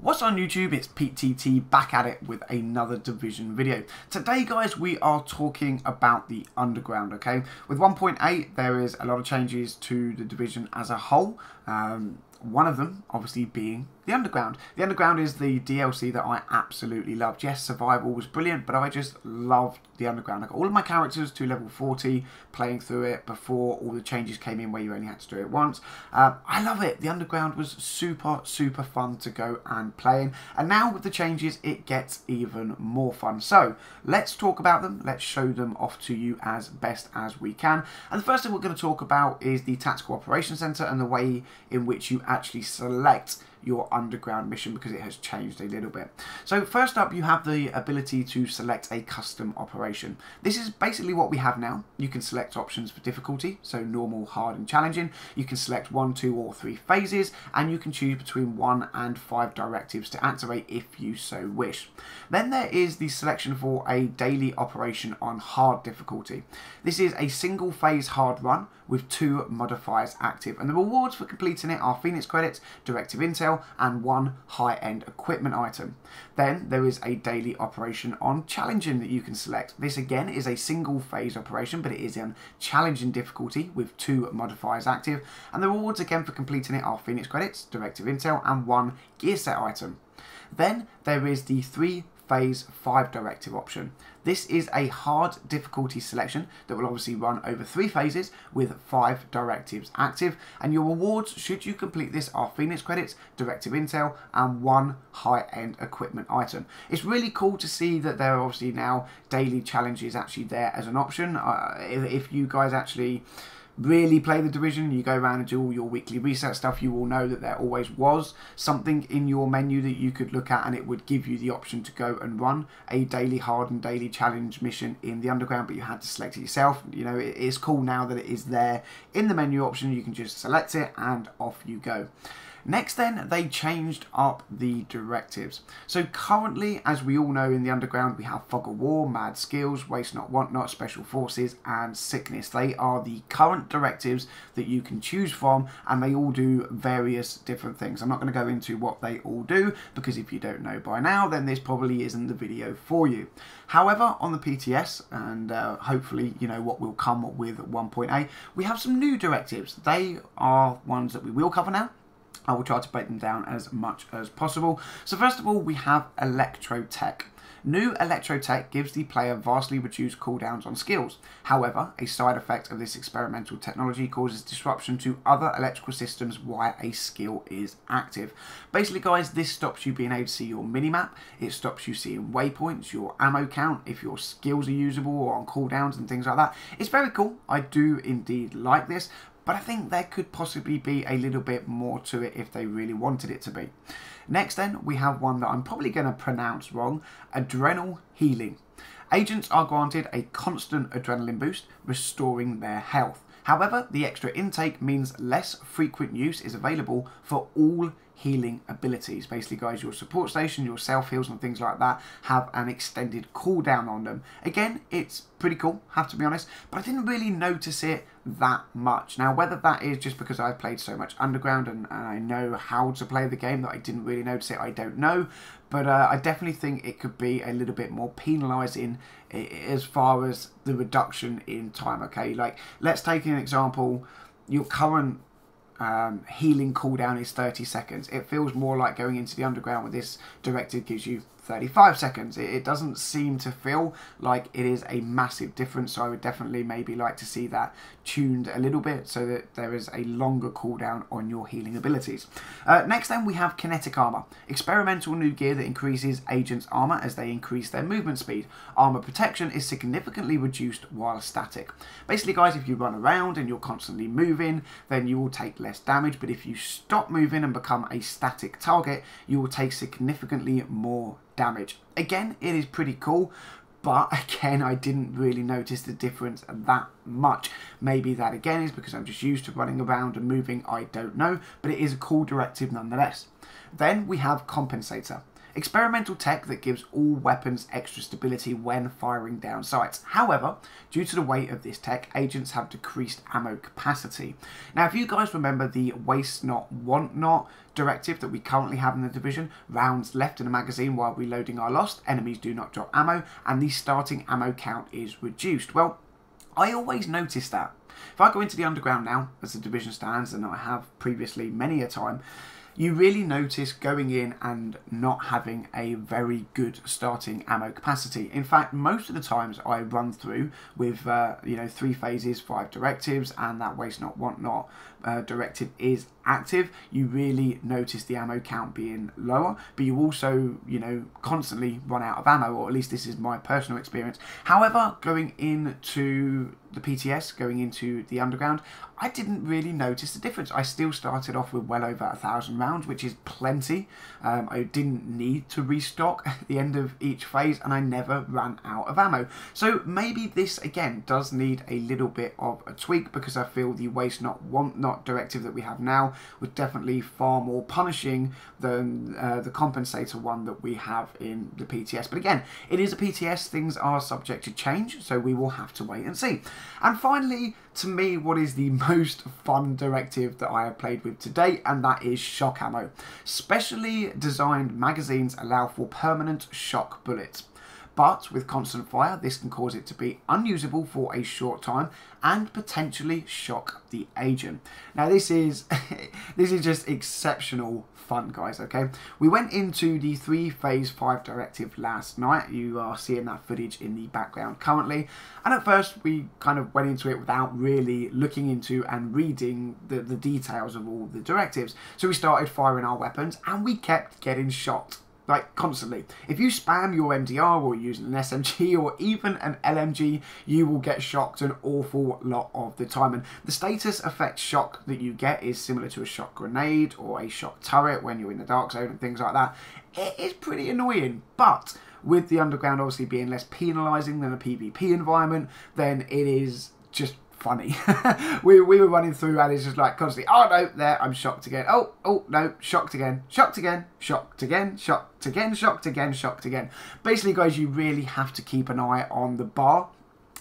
What's on YouTube? It's PTT back at it with another Division video. Today guys we are talking about the Underground, okay? With 1.8 there is a lot of changes to the Division as a whole. One of them obviously being the Underground. The Underground is the DLC that I absolutely loved. Yes, Survival was brilliant, but I just loved the Underground. I got all of my characters to level 40, playing through it before all the changes came in where you only had to do it once. I love it. The Underground was super fun to go and play in. And now with the changes, it gets even more fun. So let's talk about them. Let's show them off to you as best as we can. And the first thing we're going to talk about is the Tactical Operations Center and the way in which you actually select your Underground mission, because it has changed a little bit. So first up, you have the ability to select a custom operation. This is basically what we have now. You can select options for difficulty, so normal, hard and challenging. You can select 1, 2 or 3 phases, and you can choose between 1 and 5 directives to activate if you so wish. Then there is the selection for a daily operation on hard difficulty. This is a single phase hard run with 2 modifiers active, and the rewards for completing it are Phoenix credits, directive intel and 1 high-end equipment item. Then there is a daily operation on challenging that you can select. This again is a single phase operation, but it is on challenging difficulty with 2 modifiers active, and the rewards again for completing it are Phoenix credits, directive intel and 1 gear set item. Then there is the 3 phase 5 directive option. This is a hard difficulty selection that will obviously run over 3 phases with 5 directives active, and your rewards should you complete this are Phoenix credits, directive intel and 1 high-end equipment item. It's really cool to see that there are obviously now daily challenges actually there as an option. If you guys actually really play the Division, you go around and do all your weekly reset stuff, you will know that there always was something in your menu that you could look at and it would give you the option to go and run a daily hard and daily challenge mission in the Underground, but you had to select it yourself. You know, it is cool now that it is there in the menu option. You can just select it and off you go. Next then, they changed up the directives. So currently, as we all know in the Underground, we have Fog of War, Mad Skills, Waste Not, Want Not, Special Forces and Sickness. They are the current directives that you can choose from, and they all do various different things. I'm not going to go into what they all do, because if you don't know by now, then this probably isn't the video for you. However, on the PTS, and hopefully you know what will come with 1.8, we have some new directives. They are ones that we will cover now. I will try to break them down as much as possible. So first of all, we have Electro Tech. New Electro Tech gives the player vastly reduced cooldowns on skills. However, a side effect of this experimental technology causes disruption to other electrical systems while a skill is active. Basically guys, this stops you being able to see your minimap, it stops you seeing waypoints, your ammo count, if your skills are usable or on cooldowns and things like that. It's very cool, I do indeed like this. But I think there could possibly be a little bit more to it if they really wanted it to be. Next then, we have one that I'm probably going to pronounce wrong, Adrenal Healing. Agents are granted a constant adrenaline boost, restoring their health. However, the extra intake means less frequent use is available for all healing abilities. Basically guys, your support station, your self heals and things like that have an extended cooldown on them. Again, it's pretty cool, have to be honest, but I didn't really notice it that much. Now whether that is just because I played so much Underground and I know how to play the game that I didn't really notice it, I don't know, but I definitely think it could be a little bit more penalising as far as the reduction in time. Okay, like let's take an example. Your current healing cooldown is 30 seconds. It feels more like going into the Underground with this directive gives you 35 seconds. It doesn't seem to feel like it is a massive difference, so I would definitely maybe like to see that tuned a little bit so that there is a longer cooldown on your healing abilities. Next then we have Kinetic Armor. Experimental new gear that increases agents' armor as they increase their movement speed. Armor protection is significantly reduced while static. Basically guys, if you run around and you're constantly moving, then you will take less damage, but if you stop moving and become a static target, you will take significantly more damage. Again, it is pretty cool, but again, I didn't really notice the difference that much. Maybe that again is because I'm just used to running around and moving, I don't know, but it is a cool directive nonetheless. Then we have Compensator. experimental tech that gives all weapons extra stability when firing down sights. However, due to the weight of this tech, agents have decreased ammo capacity. Now, if you guys remember the waste not, want not directive that we currently have in the division, rounds left in the magazine while reloading are lost, enemies do not drop ammo, and the starting ammo count is reduced. Well, I always notice that. If I go into the underground now, as the division stands, and I have previously many a time, you really notice going in and not having a very good starting ammo capacity. In fact, most of the times I run through with 3 phases, 5 directives, and that waste not, want not directive is active, you really notice the ammo count being lower, but you also, constantly run out of ammo, or at least this is my personal experience. However, going into the PTS, going into the underground, I didn't really notice the difference. I still started off with well over 1,000 rounds, which is plenty. I didn't need to restock at the end of each phase, and I never ran out of ammo. So maybe this again does need a little bit of a tweak, because I feel the waste not, want not directive that we have now was definitely far more punishing than the compensator one that we have in the PTS. But again, it is a PTS, things are subject to change, so we will have to wait and see. And finally, to me, what is the most fun directive that I have played with to date, and that is shock ammo. Specially designed magazines allow for permanent shock bullets, but with constant fire, this can cause it to be unusable for a short time and potentially shock the agent. Now, this is this is just exceptional fun, guys. Okay, we went into the 3 phase 5 directive last night. You are seeing that footage in the background currently, and at first we kind of went into it without really looking into and reading the details of all the directives. So we started firing our weapons and we kept getting shot, like constantly. If you spam your MDR or using an SMG or even an LMG, you will get shocked an awful lot of the time. And the status effect shock that you get is similar to a shock grenade or a shock turret when you're in the dark zone and things like that. It is pretty annoying, but with the underground obviously being less penalising than a PvP environment, then it is just funny. we were running through and it's just like constantly, oh no, there, I'm shocked again. Oh no, shocked again, shocked again, shocked again, shocked again, shocked again, shocked again. Basically, guys, you really have to keep an eye on the bar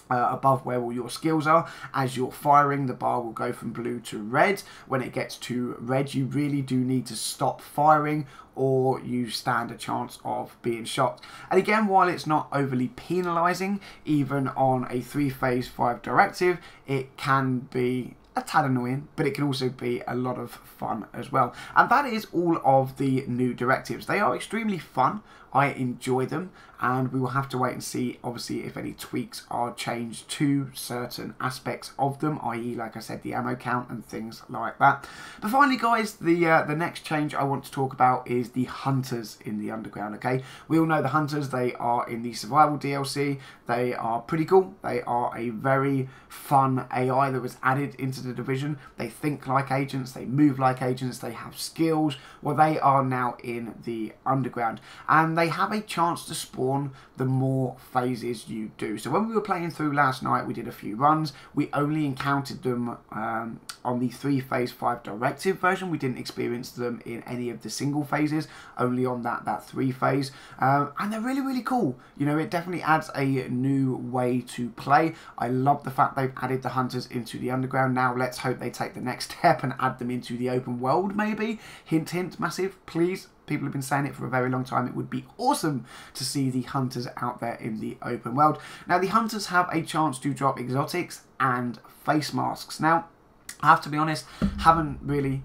above where all your skills are. As you're firing, the bar will go from blue to red. When it gets to red, you really do need to stop firing, or you stand a chance of being shot. And again, while it's not overly penalising, even on a 3 phase 5 directive, it can be a tad annoying, but it can also be a lot of fun as well. And that is all of the new directives. They are extremely fun. I enjoy them, and we will have to wait and see, obviously, if any tweaks are changed to certain aspects of them, i.e., like I said, the ammo count and things like that. But finally, guys, the next change I want to talk about is the hunters in the underground, okay? We all know the hunters, they are in the survival DLC. They are pretty cool. They are a very fun AI that was added into the division. They think like agents, they move like agents, they have skills. Well, they are now in the underground, and they have a chance to spawn the more phases you do. So when we were playing through last night, we did a few runs. We only encountered them on the 3 phase 5 directive version. We didn't experience them in any of the single phases, only on that 3 phase. And they're really, really cool. You know, it definitely adds a new way to play. I love the fact they've added the hunters into the underground. Now let's hope they take the next step and add them into the open world, maybe. Hint, hint, massive, please. People have been saying it for a very long time. It would be awesome to see the hunters out there in the open world. Now, the hunters have a chance to drop exotics and face masks. Now, I have to be honest, haven't really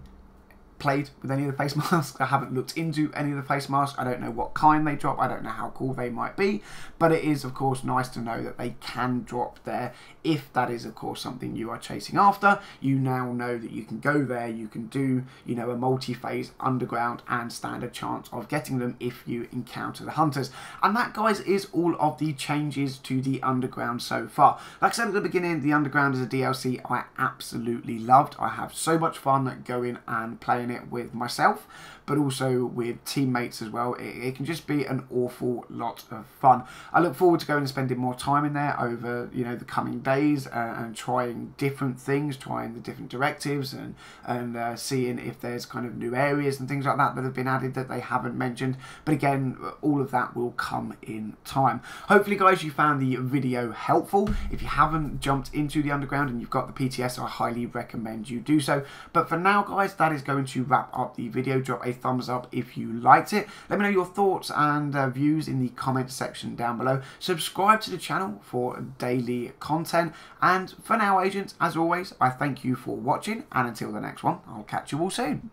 played with any of the face masks. I haven't looked into any of the face masks. I don't know what kind they drop. I don't know how cool they might be, but it is of course nice to know that they can drop there if that is of course something you are chasing after. You now know that you can go there, you can do, you know, a multi-phase underground and stand a chance of getting them if you encounter the hunters. And that, guys, is all of the changes to the underground so far. Like I said at the beginning, the underground is a DLC I absolutely loved. I have so much fun going and playing playing it with myself, but also with teammates as well. It can just be an awful lot of fun. I look forward to going and spending more time in there over, you know, the coming days and trying different things, trying the different directives and seeing if there's kind of new areas and things like that have been added that they haven't mentioned. But again, all of that will come in time. Hopefully, guys, you found the video helpful. If you haven't jumped into the underground and you've got the PTS, I highly recommend you do so. But for now, guys, that is going to wrap up the video. Drop a thumbs up if you liked it. Let me know your thoughts and views in the comment section down below. Subscribe to the channel for daily content. And for now, agents, as always, I thank you for watching. And until the next one, I'll catch you all soon.